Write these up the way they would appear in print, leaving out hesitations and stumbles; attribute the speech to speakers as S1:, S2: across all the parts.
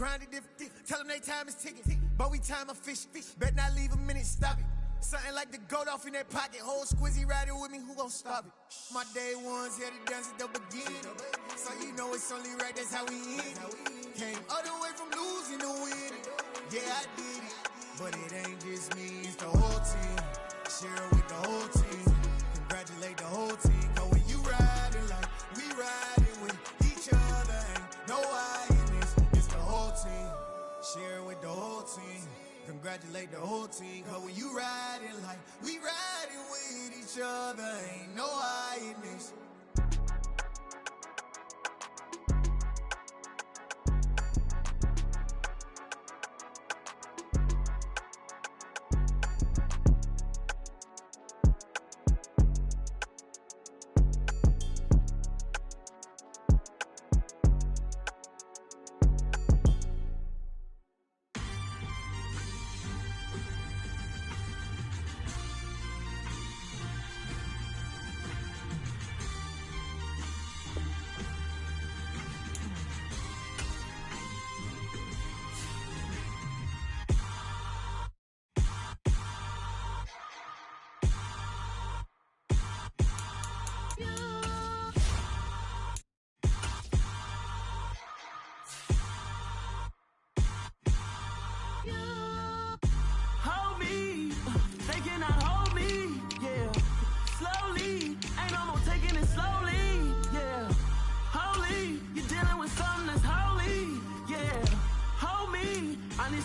S1: grinded different. Tell them they time is ticking, but we time a fish. Bet not leave a minute, stop it. Something like the goat off in that pocket. Whole squizzy riding with me, who gon' stop it? My day ones had to dance at the beginning. So you know it's only right, that's how we end it. Came all the way from losing to winning. Yeah, I did it. But it ain't just me, it's the whole team. Share it with the whole team. Congratulate the whole team. Cause when you riding like we riding with each other, ain't no I in this. It's the whole team. Share it with the whole team. Congratulate the whole team. Cause when you riding like we riding with each other, ain't no I in this.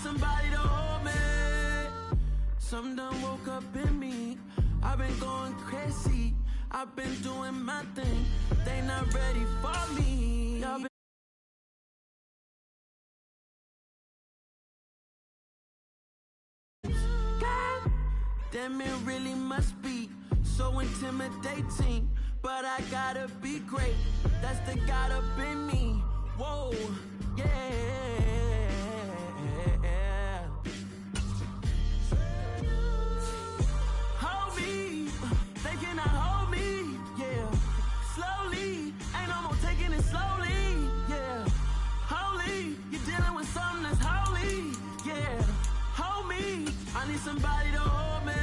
S2: Somebody to hold me. Some done woke up in me. I've been going crazy. I've been doing my thing. They not ready for me. God damn, it really must be so intimidating. But I gotta be great. That's the God up in me. Whoa, yeah. Somebody to hold me.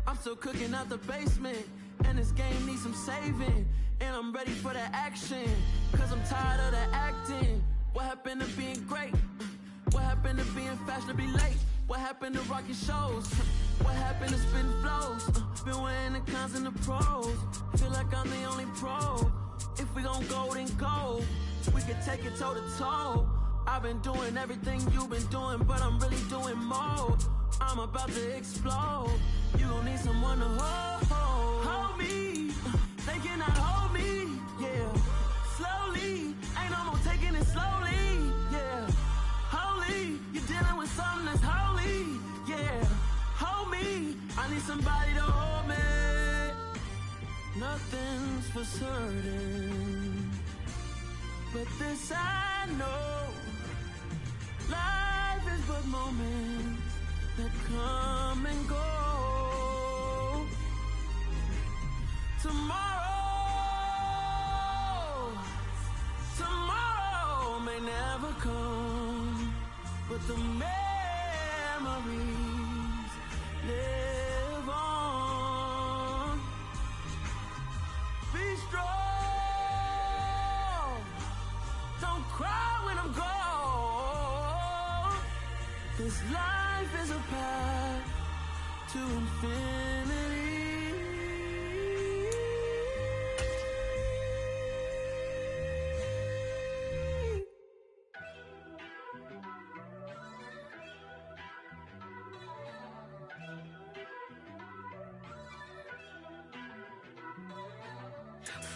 S2: I'm still cooking out the basement, and this game needs some saving. And I'm ready for the action, cause I'm tired of the acting. What happened to being great? What happened to being fashionably late? What happened to rocking shows? What happened to spitting flows? Been wearing the cons and the pros. Feel like I'm the only pro. If we gon' go, then go. We can take it toe to toe. I've been doing everything you've been doing, but I'm really doing more. I'm about to explode. You gon' need someone to hold me. They cannot hold me, yeah. Slowly, ain't no more taking it slowly, yeah. Holy, you're dealing with something that's holy, yeah. Hold me, I need somebody to hold me. Nothing's for certain, but this I know. Life is but moments that come and go. Tomorrow may never come, but the memories live on. Be strong, don't cry when I'm gone. This life is a path to infinity.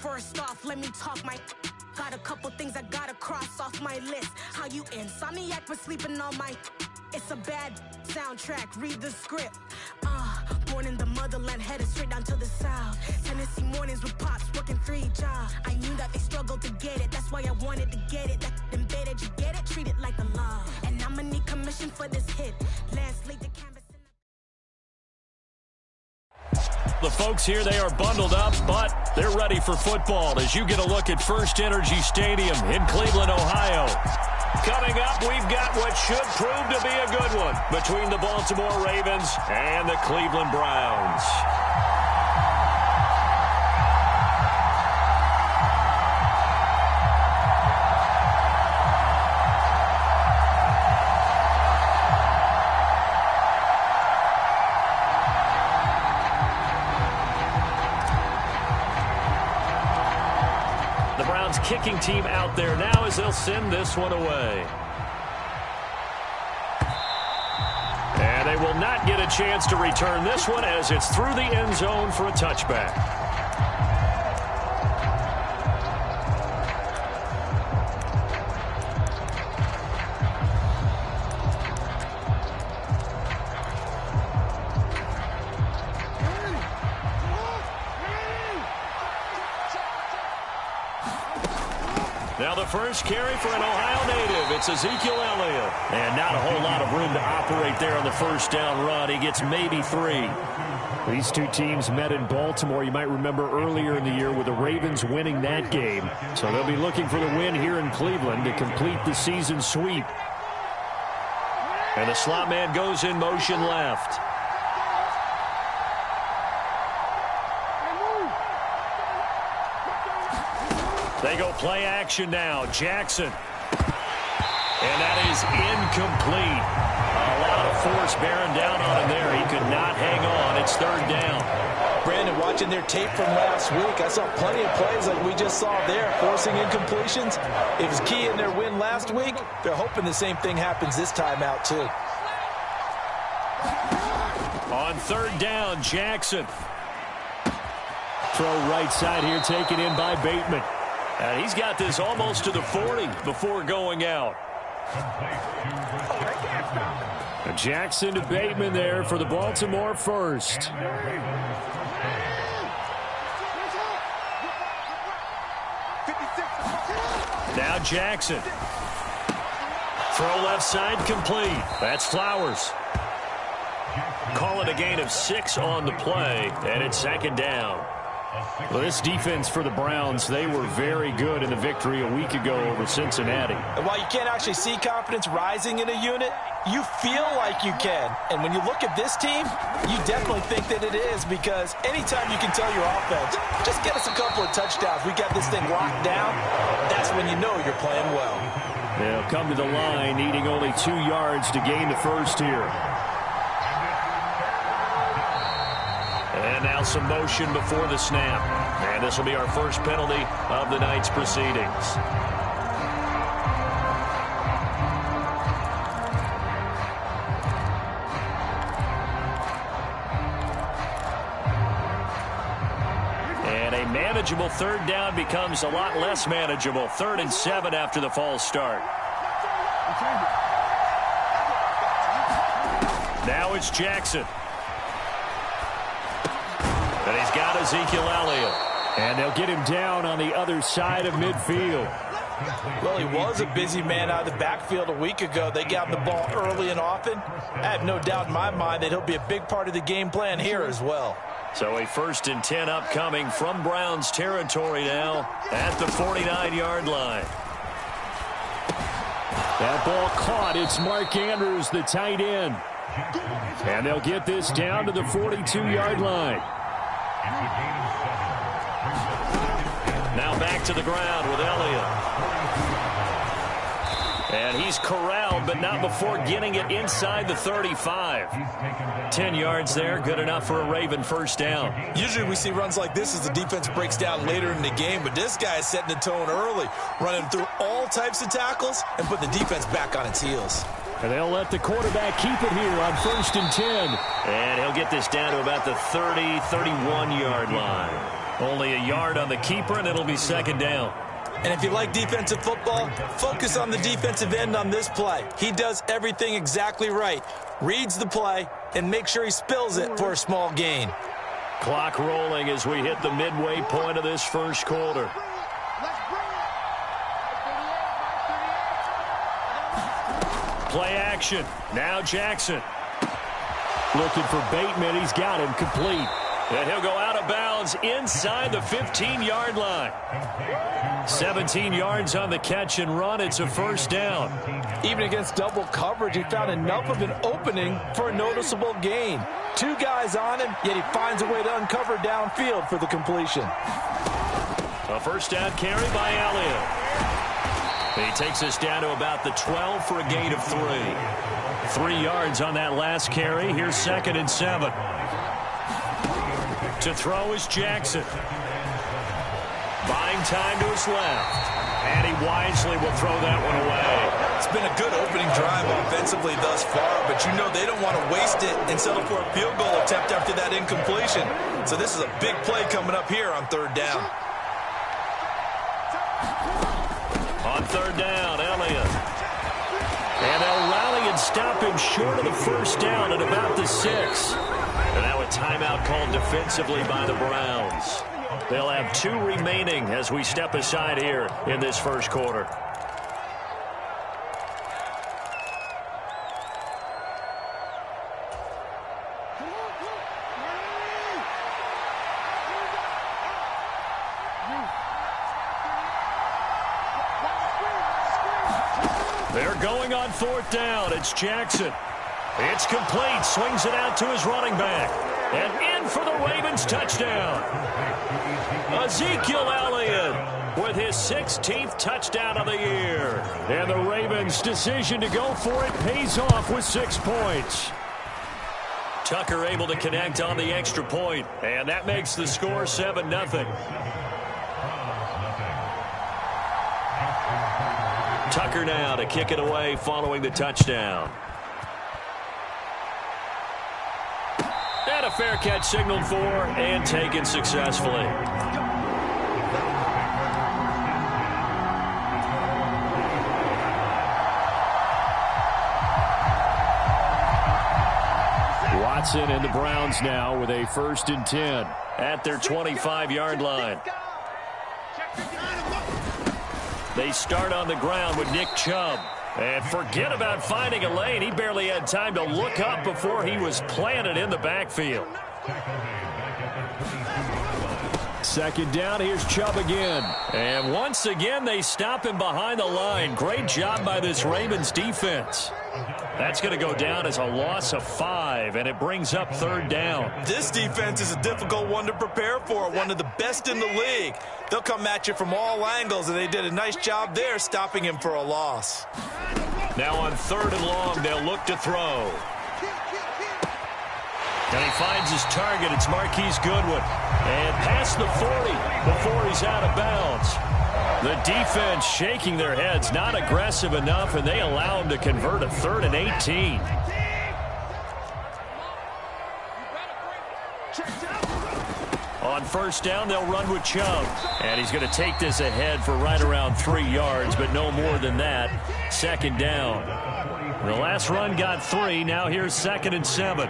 S3: First off, let me talk my. Got a couple things I gotta cross off my list. How you insomniac for sleeping on my. It's a bad soundtrack, read the script. Born in the motherland, headed straight down to the south. Tennessee mornings with pops, working 3 jobs. I knew that they struggled to get it, that's why I wanted to get it. That embedded, you get it, treat it like a law. And I'ma need commission for this hit. Last late the canvas.
S4: The folks here, they are bundled up, but they're ready for football as you get a look at First Energy Stadium in Cleveland, Ohio. Coming we've got what should prove to be a good one between the Baltimore Ravens and the Cleveland Browns. Kicking team out there now as they'll send this one away. And they will not get a chance to return this one as it's through the end zone for a touchback. Now the first carry for an Ohio native. It's Ezekiel Elliott. And not a whole lot of room to operate there on the first down run. He gets maybe 3.
S5: These two teams met in Baltimore. You might remember earlier in the year with the Ravens winning that game. So they'll be looking for the win here in Cleveland to complete the season sweep.
S4: And the slot man goes in motion left. They go play action now. Jackson. And that is incomplete. A lot of force bearing down on him there. He could not hang on. It's third down.
S6: Brandon, watching their tape from last week, I saw plenty of plays like we just saw there, forcing incompletions. It was key in their win last week. They're hoping the same thing happens this time out, too.
S4: On third down, Jackson.
S5: Throw right side here, taken in by Bateman.
S4: And he's got this almost to the 40 before going out.
S5: Jackson to Bateman there for the Baltimore first.
S4: Now Jackson. Throw left side complete. That's Flowers. Call it a gain of 6 on the play, and it's second down.
S5: Well, this defense for the Browns, they were very good in the victory a week ago over Cincinnati.
S6: And while you can't actually see confidence rising in a unit, you feel like you can. And when you look at this team, you definitely think that it is, because anytime you can tell your offense, just get us a couple of touchdowns, we got this thing locked down, that's when you know you're playing well.
S5: They'll come to the line needing only 2 yards to gain the first here.
S4: And now some motion before the snap. And this will be our first penalty of the night's proceedings. And a manageable third down becomes a lot less manageable. 3rd and 7 after the false start. Now it's Jackson. And he's got Ezekiel Elliott.
S5: And they'll get him down on the other side of midfield.
S6: Well, he was a busy man out of the backfield a week ago. They got him the ball early and often. I have no doubt in my mind that he'll be a big part of the game plan here as well.
S4: So a 1st and 10 upcoming from Browns territory now at the 49-yard line.
S5: That ball caught. It's Mark Andrews, the tight end. And they'll get this down to the 42-yard line.
S4: Now back to the ground with Elliott. And he's corralled, but not before getting it inside the 35. 10 yards there, good enough for a Raven first down.
S6: Usually we see runs like this as the defense breaks down later in the game, but this guy is setting the tone early, running through all types of tackles and putting the defense back on its heels.
S5: And they'll let the quarterback keep it here on 1st and 10.
S4: And he'll get this down to about the 30, 31-yard line. Only a yard on the keeper, and it'll be second down.
S6: And if you like defensive football, focus on the defensive end on this play. He does everything exactly right. Reads the play and makes sure he spills it for a small gain.
S4: Clock rolling as we hit the midway point of this first quarter. Play action. Now Jackson.
S5: Looking for Bateman. He's got him complete.
S4: And he'll go out of bounds inside the 15-yard line. 17 yards on the catch and run. It's a first down.
S6: Even against double coverage, he found enough of an opening for a noticeable gain. 2 guys on him, yet he finds a way to uncover downfield for the completion.
S4: A first down carry by Elliott. He takes us down to about the 12 for a gain of 3. 3 yards on that last carry. Here's 2nd and 7. To throw is Jackson. Buying time to his left. And he wisely will throw that one away.
S7: It's been a good opening drive offensively thus far, but you know they don't want to waste it and settle for a field goal attempt after that incompletion. So this is a big play coming up here on 3rd down.
S4: On 3rd down, Elliott. And they'll rally and stop him short of the first down at about the 6. And now a timeout called defensively by the Browns. They'll have 2 remaining as we step aside here in this first quarter. They're going on 4th down. It's Jackson. It's complete. Swings it out to his running back. And in for the Ravens touchdown. Ezekiel Elliott with his 16th touchdown of the year. And the Ravens' decision to go for it pays off with 6 points. Tucker able to connect on the extra point. And that makes the score 7-0. Tucker now to kick it away following the touchdown. And a fair catch signaled for and taken successfully. Watson and the Browns now with a 1st and 10 at their 25-yard line. They start on the ground with Nick Chubb. And forget about finding a lane. He barely had time to look up before he was planted in the backfield. 2nd down, here's Chubb again. And once again, they stop him behind the line. Great job by this Ravens defense. That's going to go down as a loss of 5, and it brings up 3rd down.
S7: This defense is a difficult one to prepare for, one of the best in the league. They'll come at you from all angles, and they did a nice job there stopping him for a loss.
S4: Now on 3rd and long, they'll look to throw. And he finds his target. It's Marquise Goodwin. And past the 40 before he's out of bounds. The defense shaking their heads, not aggressive enough, and they allow him to convert a 3rd and 18. On 1st down, they'll run with Chubb. And he's going to take this ahead for right around 3 yards, but no more than that. 2nd down. The last run got 3. Now here's 2nd and 7.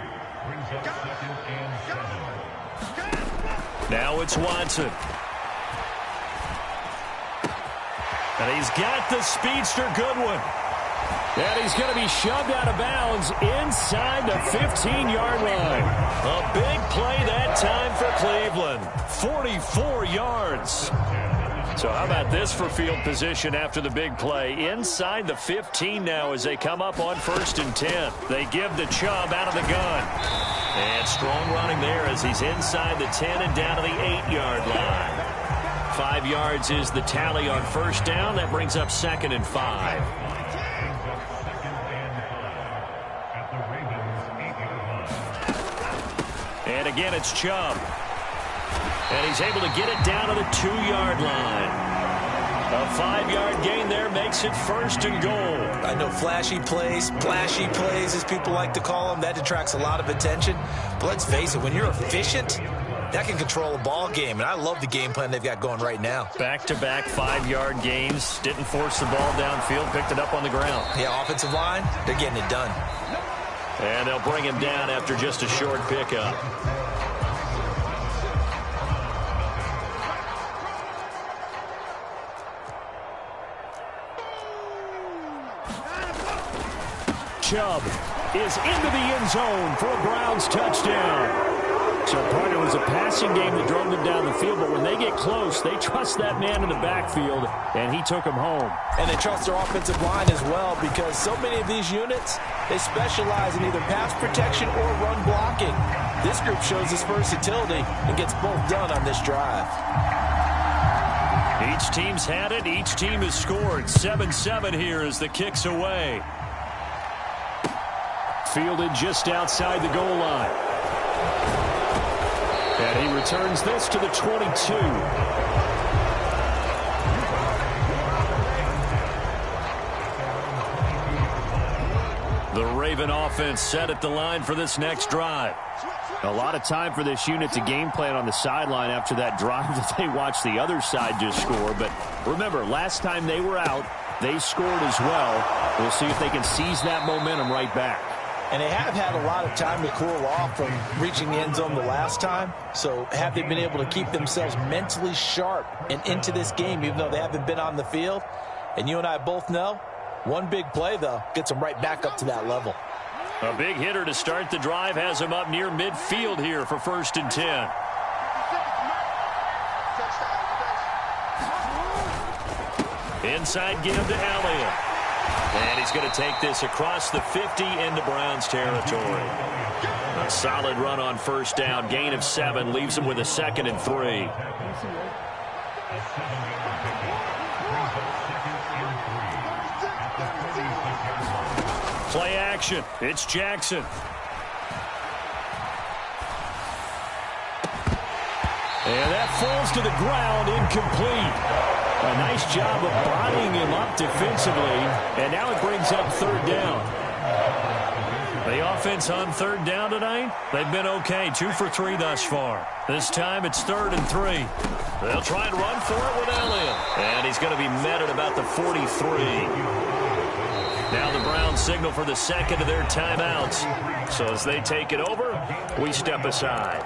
S4: Now it's Watson. And he's got the speedster Goodwin. And he's going to be shoved out of bounds inside the 15-yard line. A big play that time for Cleveland. 44 yards. So how about this for field position after the big play? Inside the 15 now as they come up on 1st and 10. They give the Chubb out of the gun. And strong running there as he's inside the 10 and down to the 8-yard line. 5 yards is the tally on 1st down. That brings up 2nd and 5. And again, it's Chubb. And he's able to get it down to the 2-yard line. A 5-yard gain there makes it 1st and goal.
S7: I know flashy plays, splashy plays, as people like to call them, that attracts a lot of attention. But let's face it, when you're efficient, that can control a ball game. And I love the game plan they've got going right now.
S4: Back-to-back 5-yard gains. Didn't force the ball downfield, picked it up on the ground.
S7: Yeah, offensive line, they're getting it done.
S4: And they'll bring him down after just a short pickup. Chubb is into the end zone for a Browns touchdown.
S5: So, partner, it was a passing game that drove them down the field, but when they get close, they trust that man in the backfield, and he took them home.
S6: And they trust their offensive line as well, because so many of these units, they specialize in either pass protection or run blocking. This group shows its versatility and gets both done on this drive.
S4: Each team's had it. Each team has scored. 7-7 here as the kick's away.
S5: Fielded just outside the goal line. And he returns this to the 22.
S4: The Raven offense set at the line for this next drive.
S5: A lot of time for this unit to game plan on the sideline after that drive that they watched the other side just score. But remember, last time they were out, they scored as well. We'll see if they can seize that momentum right back.
S6: And they have had a lot of time to cool off from reaching the end zone the last time. So have they been able to keep themselves mentally sharp and into this game, even though they haven't been on the field? And you and I both know, one big play, though, gets them right back up to that level.
S4: A big hitter to start the drive has him up near midfield here for 1st and 10. Inside give to Elliott. And he's going to take this across the 50 into Browns territory. A solid run on 1st down. Gain of 7 leaves him with a 2nd and 3. Play action. It's Jackson. And that falls to the ground, incomplete. A nice job of bodying him up defensively, and now it brings up 3rd down. The offense on 3rd down tonight, they've been okay, 2 for 3 thus far. This time it's 3rd and 3. They'll try and run for it with Elliott, and he's going to be met at about the 43. Now the Browns signal for the 2nd of their timeouts. So as they take it over, we step aside.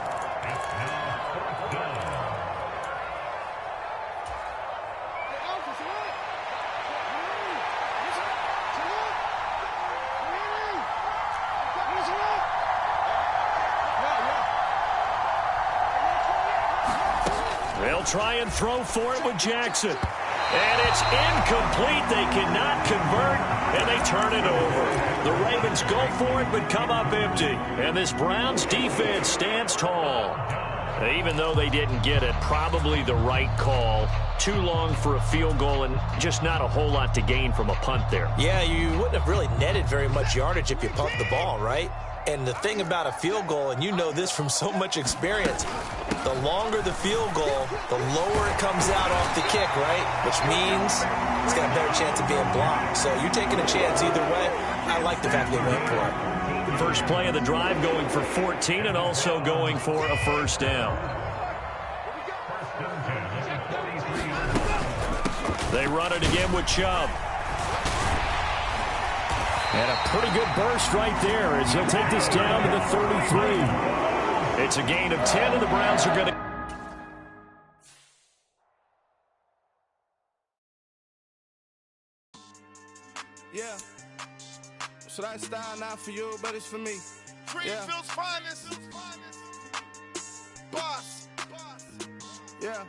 S4: They'll try and throw for it with Jackson. And it's incomplete. They cannot convert, and they turn it over. The Ravens go for it, but come up empty. And this Browns defense stands tall. Even though they didn't get it, probably the right call. Too long for a field goal and just not a whole lot to gain from a punt there.
S6: Yeah, you wouldn't have really netted very much yardage if you pumped the ball, right? And the thing about a field goal, and you know this from so much experience, the longer the field goal, the lower it comes out off the kick, right? Which means it's got a better chance of being blocked. So you're taking a chance either way. I like the fact they went for it.
S4: First play of the drive going for 14 and also going for a 1st down. They run it again with Chubb.
S5: And a pretty good burst right there as he'll take this down to the 33.
S4: It's a gain of 10, and the Browns are going to...
S8: Yeah. So that style not for you, but it's for me.
S1: Greenfield's finest. Boss.
S8: Yeah.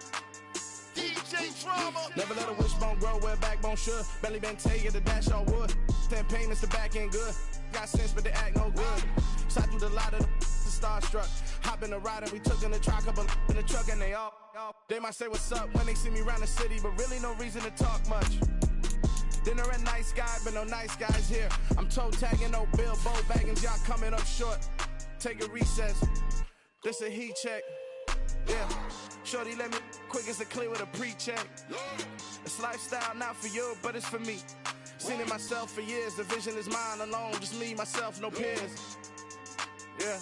S1: DJ Drama.
S8: Never let a wishbone grow where backbone should. Belly been taking the dash on wood. 10 payments, the back end good. Got sense, but they act no good. So I threw the lot of the starstruck. Hop in the ride and we took in the truck, couple in the truck, and they all. They might say what's up when they see me around the city, but really no reason to talk much. Dinner at nice guy, but no nice guys here. I'm toe tagging, no bill, bow bagging, y'all coming up short. Take a recess. This a heat check. Yeah. Shorty let me quick as a clear with a pre-check. It's lifestyle not for you, but it's for me. Seen it myself for years. The vision is mine alone. Just me, myself, no peers. Yeah.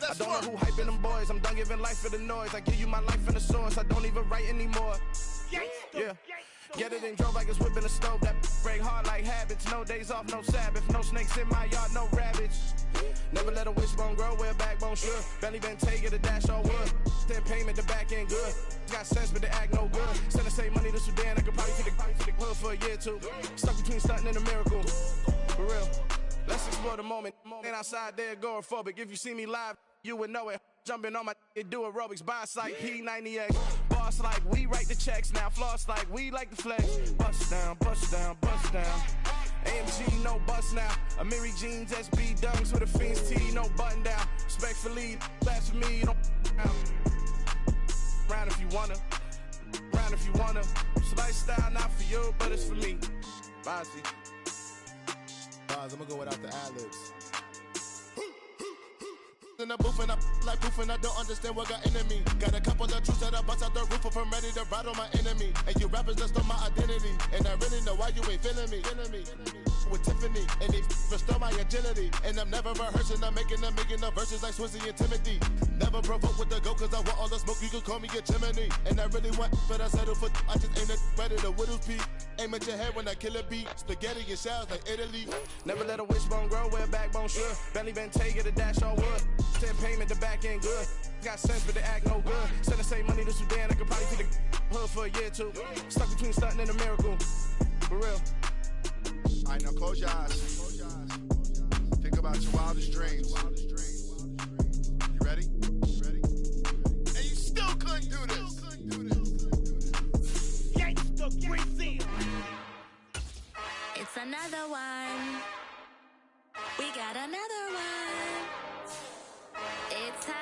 S8: I don't know who hyping them boys. I'm done giving life for the noise. I give you my life in the source. I don't even write anymore. Yeah. Get it and drove like it's whipping a stove. That break hard like habits. No days off, no Sabbath. No snakes in my yard, no rabbits. Never let a wishbone grow where a backbone should. Belly been taking the dash on wood. 10 payment, the back end good. Got sense, but they act no good. Send the same money to Sudan. I could probably take the hood for a year or two. Stuck between stunting and a miracle. For real. Let's explore the moment. Ain't outside there agoraphobic. If you see me live, you would know it. Jumping on my do aerobics, boss like P90X. Boss like we write the checks now. Floss like we like the flex. Bust down, bust down, bust down. AMG, no bust now. Amiri jeans, SB dunks with a Fiends T, no button down. Respectfully, that's for me, don't down. Round if you wanna, round if you wanna. It's lifestyle, not for you, but it's for me. Bossy.
S1: I'm gonna go without the ad-libs. In the booth and I like proof and I don't understand what got into me. Got a couple of truths that I bust out the roof if I'm ready to ride on my enemy. And you rappers that stole my identity, and I really know why you ain't feeling me. With Tiffany, and they restore my agility. And I'm never rehearsing, I'm making a million of verses like Swizzy and Timothy. Never provoke with the go, cause I want all the smoke, you can call me a chimney. And I really want, but I settle for, I just ain't ready to whittles peak. Aim at your head when I kill a beat. Spaghetti and shells like Italy.
S8: Never let a wishbone grow where a backbone should. Belly been take it, a dash on wood. 10 payment, the back end good. Got sense, but the act no good. Send the same money to Sudan, I could probably see the hood for a year or two. Stuck between stunting and a miracle. For real.
S1: All right, now close your eyes. Think about your wildest dreams. You ready? And you still couldn't do this. Gangsta Brazil.
S3: It's another one. We got another one. It's her.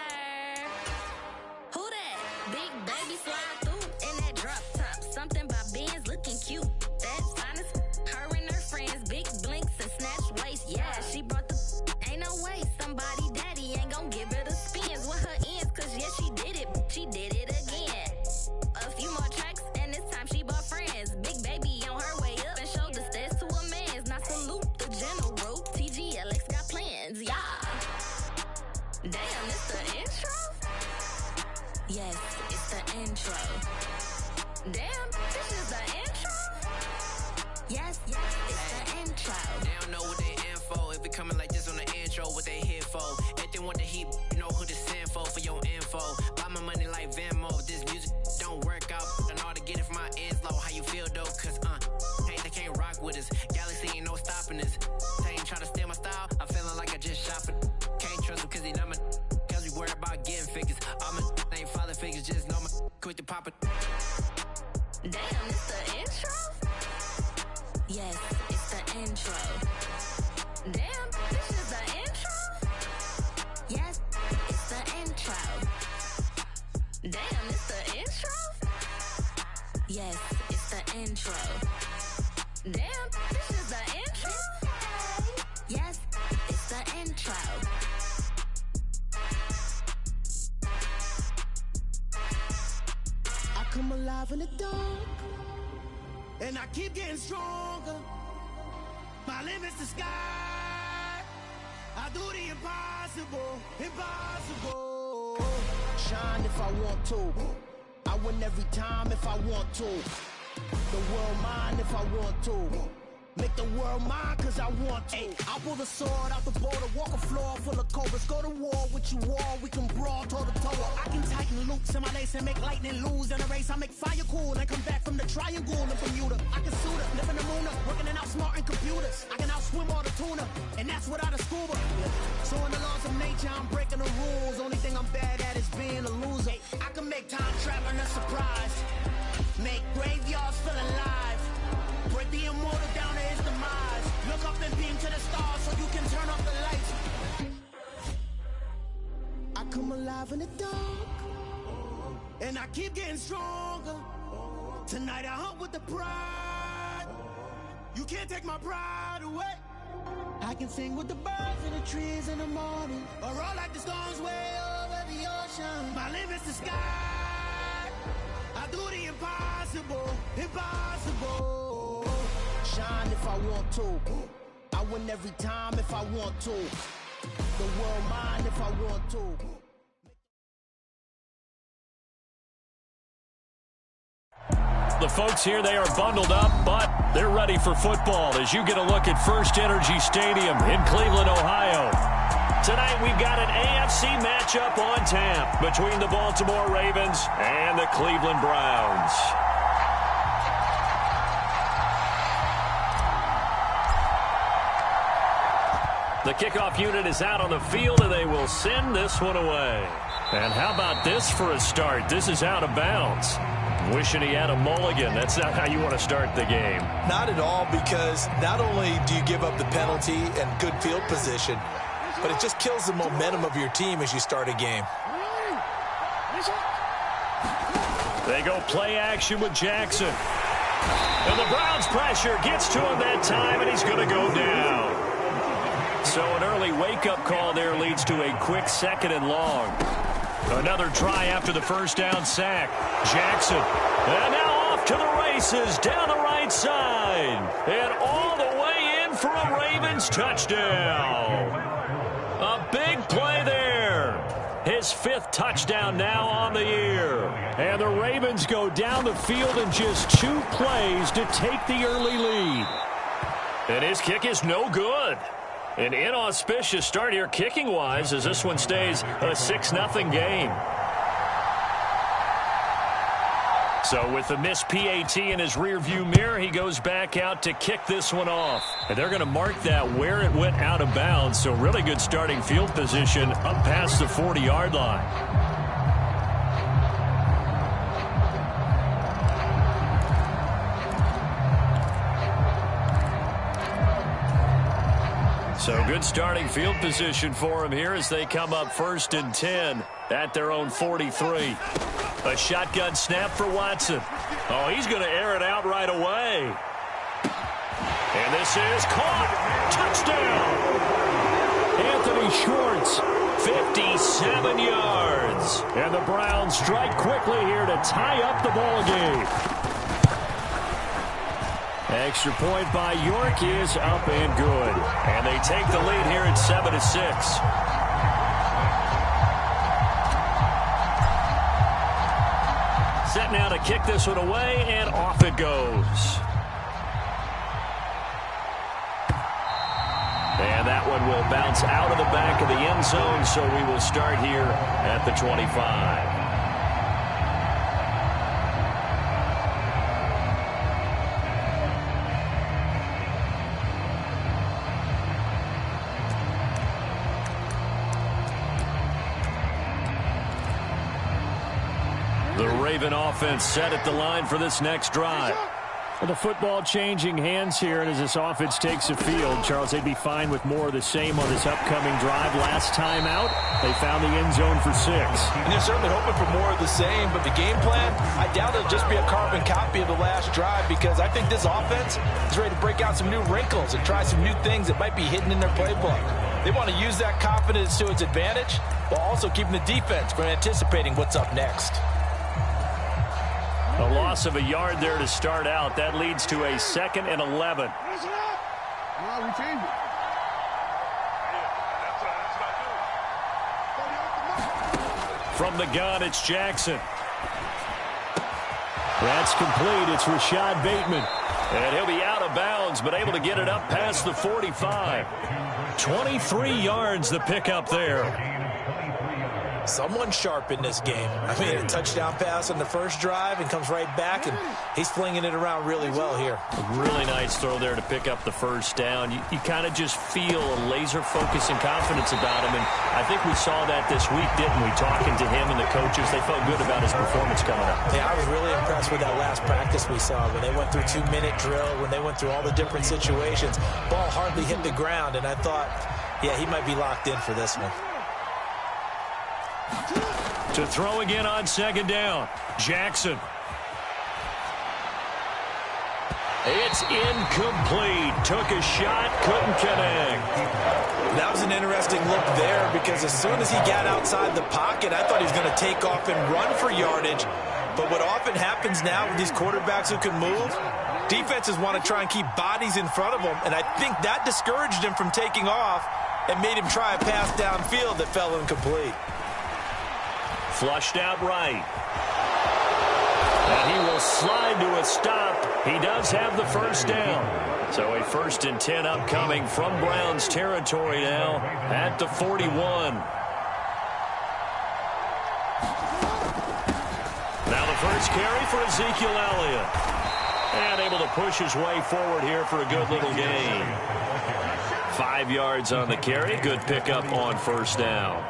S3: Who that? Big baby slide through in that drop top. Something by Benz looking cute. That's honest. Her and her friends, big blinks and snatch waist. Yeah, she brought the. Ain't no way somebody daddy ain't gon' give her the spins with her ends. Cause yeah, she did it. She did it again. A few more tracks and this time she bought friends. Big baby on her way up and showed the stairs to a man's. Now salute the general. TGLX got plans. Yeah. Damn, it's the intro? Yes, it's the intro. Damn, this is the intro? Yes, it's the intro.
S2: They don't know what they in for. If it coming like this on the intro, what they here for? If they want the heat, you know who to send for your info. Buy my money like Venmo. If this music don't work out, and all to get it from my ends low. How you feel though? Cause hey, they can't rock with us. Galaxy ain't no stopping us. They ain't try to steal my style. I'm feeling like I just shopping. Can't trust them cause they not my. Cause we worried about getting figures. All my ain't father figures, just know my quit the pop it.
S3: Damn, it's the intro? Yes, it's the intro. Damn, this is the intro? Yes, it's the intro. Damn, it's the intro? Yes, it's the intro. Damn, this is the intro? Yes, it's the intro.
S1: I come alive in the dark, and I keep getting stronger. My limit's the sky. I do the impossible, impossible. Shine if I want to. I win every time if I want to. The world mine if I want to. Make the world mine cause I want to. I pull the sword out the border, walk a floor full of cobras. Go to war with you all, we can brawl toe to toe. I can tighten loops in my lace and make lightning lose in a race. I make fire cool and come back from the triangle in Bermuda. I can suit up, live in the moon, working and outsmarting computers. I can outswim all the tuna, and that's without a scuba. So in the laws of nature, I'm breaking the rules. Only thing I'm bad at is being a loser. I can make time traveling a surprise. Make graveyards feel alive. Break the immortal down to his demise. Look up and beam to the stars so you can turn off the lights. I come alive in the dark, and I keep getting stronger. Tonight I hunt with the pride. You can't take my pride away. I can sing with the birds and the trees in the morning, or roll like the storms way over the ocean. My limit's the sky. I do the impossible, impossible. Shine if I want to. I win every time if I want to. The world mine if I want to.
S4: The folks here, they are bundled up, but they're ready for football as you get a look at First Energy Stadium in Cleveland, Ohio. Tonight we've got an AFC matchup on tap between the Baltimore Ravens and the Cleveland Browns. The kickoff unit is out on the field, and they will send this one away. And how about this for a start? This is out of bounds. Wishing he had a mulligan. That's not how you want to start the game.
S7: Not at all, because not only do you give up the penalty and good field position, but it just kills the momentum of your team as you start a game.
S4: They go play action with Jackson. And the Browns' pressure gets to him that time, and he's going to go down. So an early wake-up call there leads to a quick 2nd and long. Another try after the first down sack. Jackson. And now off to the races down the right side. And all the way in for a Ravens touchdown. A big play there. His 5th touchdown now on the year. And the Ravens go down the field in just 2 plays to take the early lead. And his kick is no good. An inauspicious start here kicking-wise as this one stays a 6-0 game. So with the missed PAT in his rearview mirror, he goes back out to kick this one off. And they're going to mark that where it went out of bounds. So really good starting field position up past the 40-yard line. So good starting field position for him here as they come up 1st and 10 at their own 43. A shotgun snap for Watson. Oh, he's going to air it out right away. And this is caught. Touchdown. Anthony Schwartz, 57 yards. And the Browns strike quickly here to tie up the ball game. Extra point by York is up and good. And they take the lead here at 7-6. Set now to kick this one away, and off it goes. And that one will bounce out of the back of the end zone, so we will start here at the 25. The Raven offense set at the line for this next drive. Well, the football changing hands here, and as this offense takes the field, Charles, they'd be fine with more of the same on this upcoming drive. Last time out, they found the end zone for 6.
S6: And they're certainly hoping for more of the same, but the game plan, I doubt it'll just be a carbon copy of the last drive, because I think this offense is ready to break out some new wrinkles and try some new things that might be hidden in their playbook. They want to use that confidence to its advantage, while also keeping the defense from anticipating what's up next.
S4: A loss of a yard there to start out. That leads to a 2nd and 11. From the gun, it's Jackson. That's complete. It's Rashad Bateman. And he'll be out of bounds, but able to get it up past the 45. 23 yards the pickup there.
S7: Someone sharp in this game. I mean, a touchdown pass on the first drive and comes right back, and he's flinging it around really well here.
S4: A really nice throw there to pick up the first down. You kind of just feel a laser focus and confidence about him, and I think we saw that this week, didn't we? Talking to him and the coaches, they felt good about his performance coming up.
S7: Yeah, I was really impressed with that last practice we saw when they went through 2-minute drill, when they went through all the different situations. Ball hardly hit the ground, and I thought, yeah, he might be locked in for this one.
S4: To throw again on 2nd down. Jackson. It's incomplete. Took a shot, couldn't connect.
S7: That was an interesting look there, because as soon as he got outside the pocket, I thought he was going to take off and run for yardage. But what often happens now with these quarterbacks who can move, defenses want to try and keep bodies in front of them, and I think that discouraged him from taking off and made him try a pass downfield that fell incomplete.
S4: Flushed out right. And he will slide to a stop. He does have the first down. So a 1st and 10 upcoming from Browns territory now at the 41. Now the first carry for Ezekiel Elliott. And able to push his way forward here for a good little gain. 5 yards on the carry. Good pickup on first down.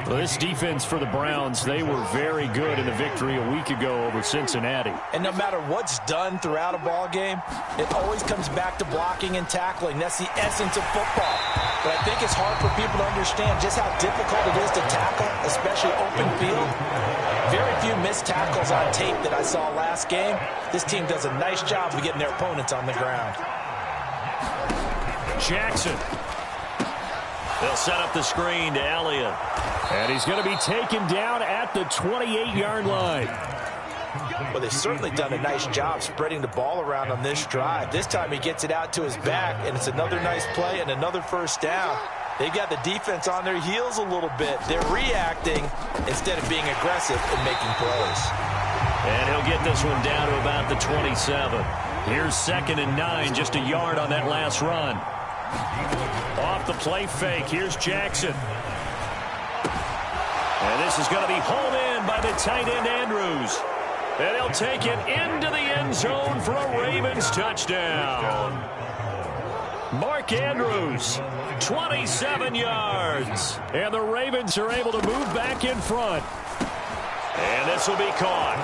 S4: Well, this defense for the Browns, they were very good in the victory a week ago over Cincinnati.
S6: And no matter what's done throughout a ball game, it always comes back to blocking and tackling. That's the essence of football. But I think it's hard for people to understand just how difficult it is to tackle, especially open field. Very few missed tackles on tape that I saw last game. This team does a nice job of getting their opponents on the ground.
S4: Jackson. They'll set up the screen to Elliott. And he's going to be taken down at the 28-yard line.
S6: Well, they've certainly done a nice job spreading the ball around on this drive. This time he gets it out to his back, and it's another nice play and another first down. They've got the defense on their heels a little bit. They're reacting instead of being aggressive and making plays.
S4: And he'll get this one down to about the 27. Here's 2nd and 9, just a yard on that last run. Off the play fake, here's Jackson. And this is going to be hauled in by the tight end Andrews. And he'll take it into the end zone for a Ravens touchdown. Mark Andrews, 27 yards. And the Ravens are able to move back in front. And this will be caught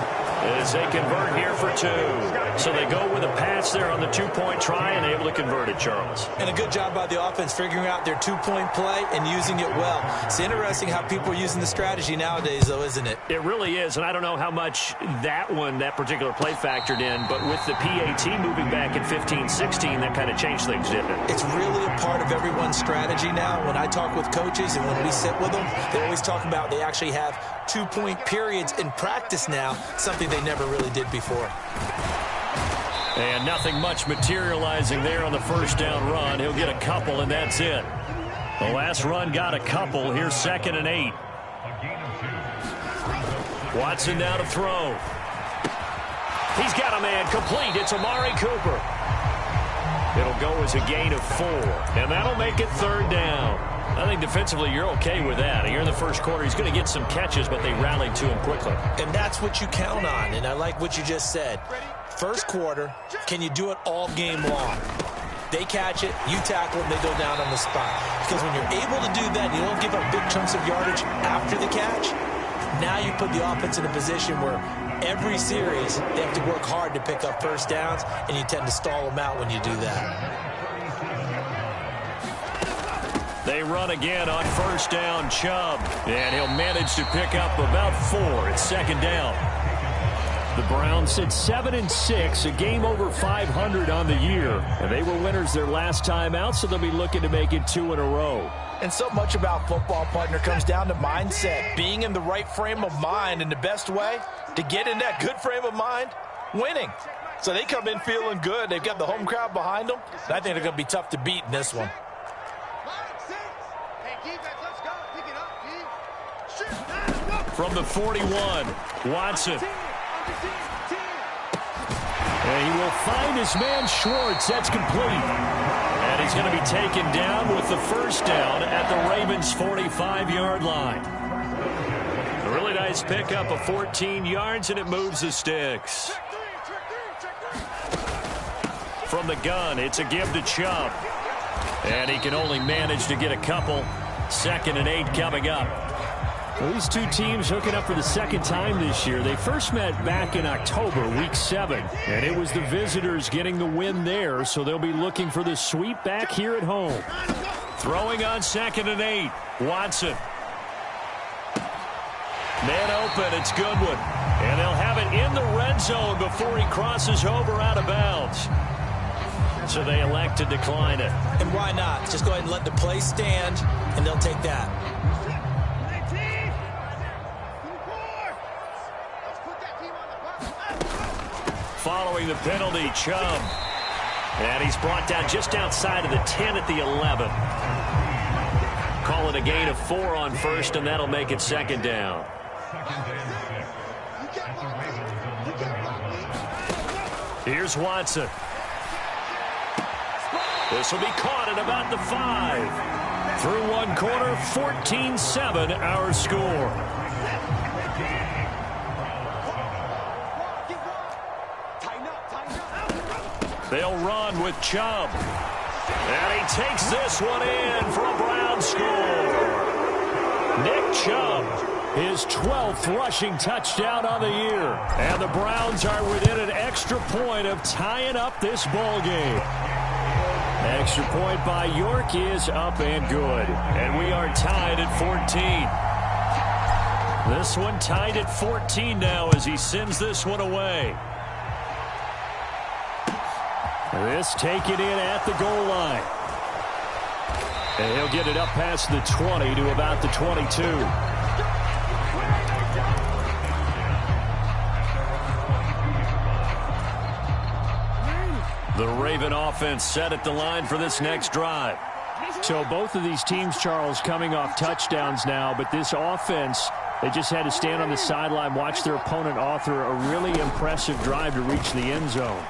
S4: as they convert here for 2. So they go with a pass there on the 2-point try and able to convert it, Charles.
S6: And a good job by the offense figuring out their 2-point play and using it well. It's interesting how people are using the strategy nowadays, though, isn't it?
S4: It really is, and I don't know how much that particular play factored in, but with the PAT moving back in 15-16, that kind of changed things, didn't it?
S6: It's really a part of everyone's strategy now. When I talk with coaches and when we sit with them, they always talk about they actually have 2-point periods in practice now, something they never really did before.
S4: And nothing much materializing there on the first down run. He'll get a couple, and that's it. The last run got a couple. Here's 2nd and 8. Watson now to throw. He's got a man complete. It's Amari Cooper. It'll go as a gain of 4, and that'll make it 3rd down. I think defensively you're okay with that. Here in the first quarter, he's going to get some catches, but they rallied to him quickly.
S6: And that's what you count on, and I like what you just said. First quarter, can you do it all game long? They catch it, you tackle it, and they go down on the spot. Because when you're able to do that, you don't give up big chunks of yardage after the catch. Now you put the offense in a position where every series they have to work hard to pick up first downs, and you tend to stall them out when you do that.
S4: They run again on first down, Chubb. And he'll manage to pick up about 4. It's 2nd down. The Browns sit 7-6, a game over 500 on the year. And they were winners their last time out, so they'll be looking to make it 2 in a row.
S6: And so much about football, partner, comes down to mindset. Being in the right frame of mind, and the best way to get in that good frame of mind, winning. So they come in feeling good. They've got the home crowd behind them. And I think they're going to be tough to beat in this one.
S4: From the 41, Watson. And he will find his man Schwartz. That's complete. And he's going to be taken down with the first down at the Ravens' 45-yard line. A really nice pickup of 14 yards, and it moves the sticks. From the gun, it's a give to Chubb. And he can only manage to get a couple. 2nd and 8 coming up. Well, these two teams hooking up for the second time this year. They first met back in October, week 7, and it was the visitors getting the win there, so they'll be looking for the sweep back here at home. Throwing on 2nd and 8, Watson. Man open, it's Goodwin, and they'll have it in the red zone before he crosses over out of bounds. So they elect to decline it.
S6: And why not? Just go ahead and let the play stand, and they'll take that.
S4: Following the penalty, Chubb. And he's brought down just outside of the 10 at the 11. Call it a gain of 4 on first, and that'll make it 2nd down. Here's Watson. This will be caught at about the 5. Through one quarter, 14-7 our score. They'll run with Chubb. And he takes this one in for a Brown score. Nick Chubb, his 12th rushing touchdown on the year. And the Browns are within an extra point of tying up this ball game. Extra point by York is up and good. And we are tied at 14. This one tied at 14 now as he sends this one away. This taken in at the goal line. And he'll get it up past the 20 to about the 22. The Raven offense set at the line for this next drive.
S5: So both of these teams, Charles, coming off touchdowns now, but this offense, they just had to stand on the sideline, watch their opponent author a really impressive drive to reach the end zone.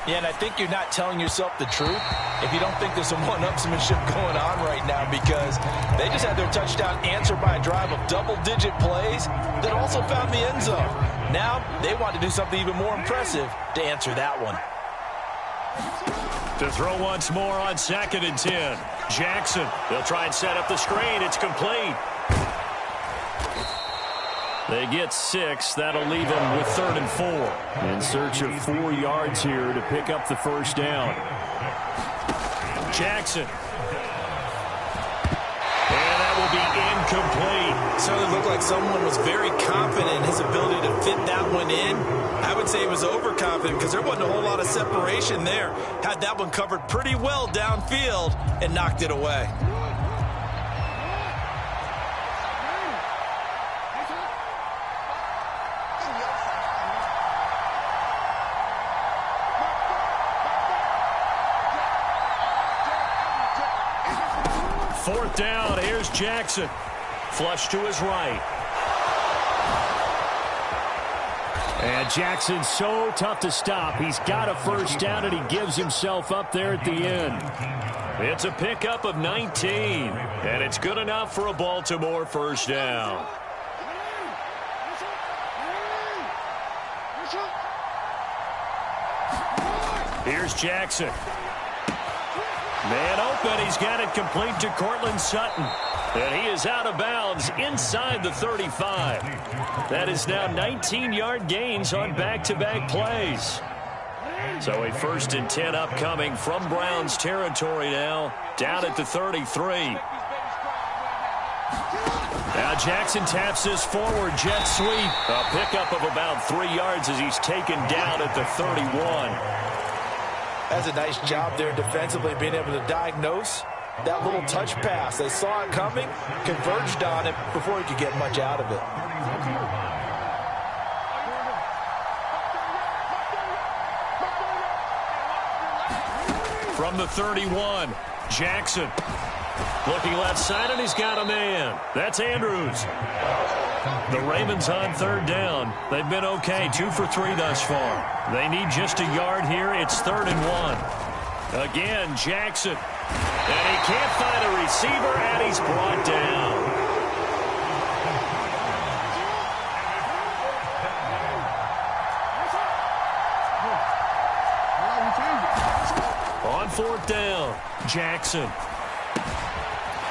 S6: Yeah, and I think you're not telling yourself the truth if you don't think there's some one-upsmanship going on right now, because they just had their touchdown answered by a drive of double-digit plays that also found the end zone. Now they want to do something even more impressive to answer that one.
S4: To throw once more on 2nd and 10. Jackson, they'll try and set up the screen. It's complete. They get 6. That'll leave them with 3rd and 4.
S5: In search of 4 yards here to pick up the first down.
S4: Jackson. And that will be incomplete.
S7: Certainly looked like someone was very confident in his ability to fit that one in. I would say he was overconfident because there wasn't a whole lot of separation there. Had that one covered pretty well downfield and knocked it away.
S4: Fourth down, here's Jackson. Flush to his right.
S5: And Jackson's so tough to stop. He's got a first down, and he gives himself up there at the end.
S4: It's a pickup of 19, and it's good enough for a Baltimore first down. Here's Jackson. Man open, he's got it complete to Cortland Sutton. And he is out of bounds inside the 35. That is now 19-yard gains on back-to-back plays. So a 1st and 10 upcoming from Browns territory now, down at the 33. Now Jackson taps this forward jet sweep. A pickup of about 3 yards as he's taken down at the 31.
S6: That's a nice job there defensively, being able to diagnose that little touch pass. They saw it coming, converged on it before he could get much out of it.
S4: From the 31, Jackson. Looking left side, and he's got a man. That's Andrews. The Ravens on 3rd down. They've been okay, 2 for 3 thus far. They need just a yard here. It's 3rd and 1. Again, Jackson. And he can't find a receiver, and he's brought down. On 4th down, Jackson.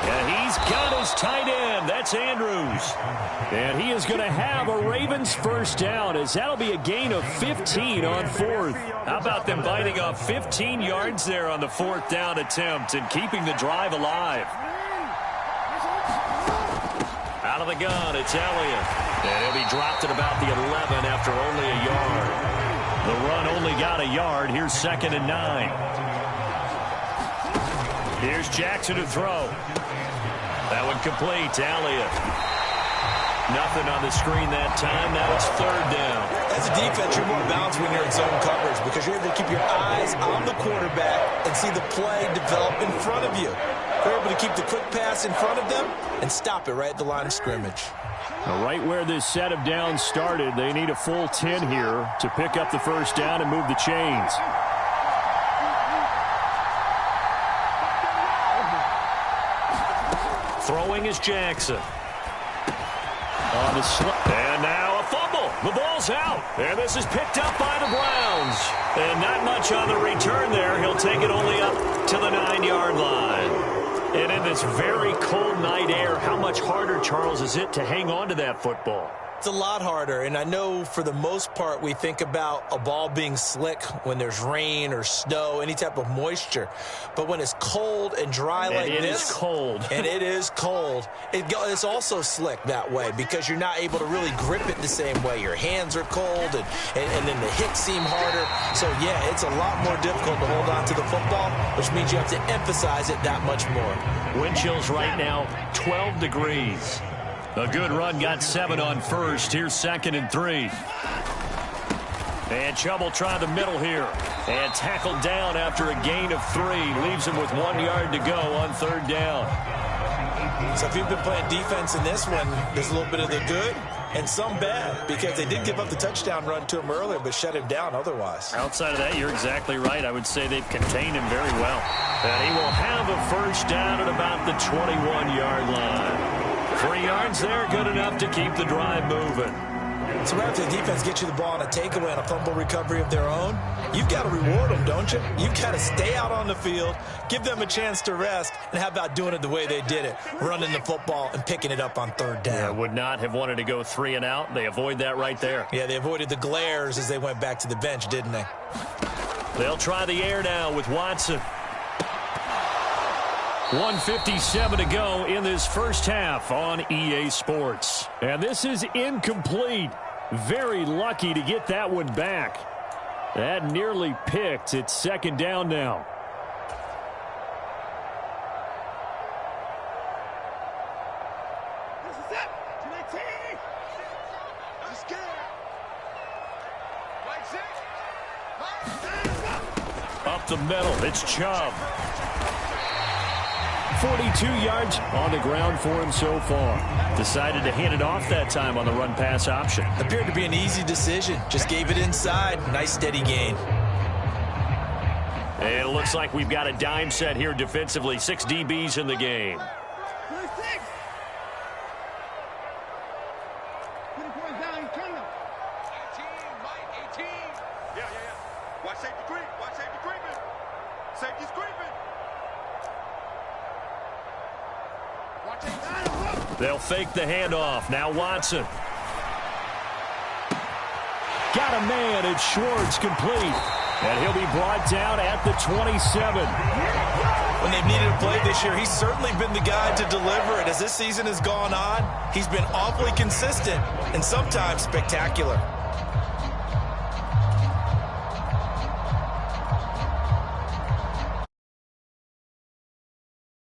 S4: And he's got his tight end. That's Andrews. And he is going to have a Ravens first down, as that'll be a gain of 15 on 4th. How about them biting off 15 yards there on the 4th down attempt and keeping the drive alive? Out of the gun, it's Elliott. And he'll be dropped at about the 11 after only a yard. The run only got a yard. Here's 2nd and 9. Here's Jackson to throw. That one complete to Elliott. Nothing on the screen that time. Now it's 3rd down.
S7: As a defense, you're more balanced when you're in zone coverage because you're able to keep your eyes on the quarterback and see the play develop in front of you. You're able to keep the quick pass in front of them and stop it right at the line of scrimmage.
S5: Right where this set of downs started, they need a full 10 here to pick up the first down and move the chains.
S4: Throwing is Jackson. On the and now a fumble. The ball's out. And this is picked up by the Browns. And not much on the return there. He'll take it only up to the 9-yard line. And in this very cold night air, how much harder, Charles, is it to hang on to that football?
S7: It's a lot harder, and I know for the most part we think about a ball being slick when there's rain or snow, any type of moisture. But when it's cold and dry like this,
S4: it is cold.
S7: And it is cold, it's also slick that way because you're not able to really grip it the same way. Your hands are cold, and then the hits seem harder. So, yeah, it's a lot more difficult to hold on to the football, which means you have to emphasize it that much more.
S4: Wind chills right now, 12 degrees. A good run, got 7 on first. Here's 2nd and 3. And Chubb will try the middle here. And tackled down after a gain of 3. Leaves him with 1 yard to go on 3rd down.
S7: So if you've been playing defense in this one, there's a little bit of the good and some bad because they did give up the touchdown run to him earlier but shut him down otherwise.
S4: Outside of that, you're exactly right. I would say they've contained him very well. And he will have a first down at about the 21-yard line. 3 yards there, good enough to keep the drive moving.
S7: So right after the defense gets you the ball on a takeaway and a fumble recovery of their own, you've got to reward them, don't you? You've got to stay out on the field, give them a chance to rest, and how about doing it the way they did it, running the football and picking it up on 3rd down.
S4: Yeah, would not have wanted to go 3 and out. They avoid that right there.
S7: Yeah, they avoided the glares as they went back to the bench, didn't they?
S4: They'll try the air now with Watson. 1:57 to go in this first half on EA Sports. And this is incomplete. Very lucky to get that one back. That nearly picked. It's 2nd down now.
S8: This is it. 219. Let's get it.
S4: Up the middle, it's Chubb. 42 yards on the ground for him so far. Decided to hand it off that time on the run-pass option.
S7: Appeared to be an easy decision. Just gave it inside. Nice steady gain.
S4: And it looks like we've got a dime set here defensively. 6 DBs in the game.
S8: 26. 20 points down, he's killing them. 18, Mike, 18. Yeah. Watch safety creep. Watch safety creeping. Safety's creeping.
S4: They'll fake the handoff. Now Watson. Got a man. It's Schwartz complete. And he'll be brought down at the 27.
S7: When they've needed a play this year, he's certainly been the guy to deliver it. As this season has gone on, he's been awfully consistent and sometimes spectacular.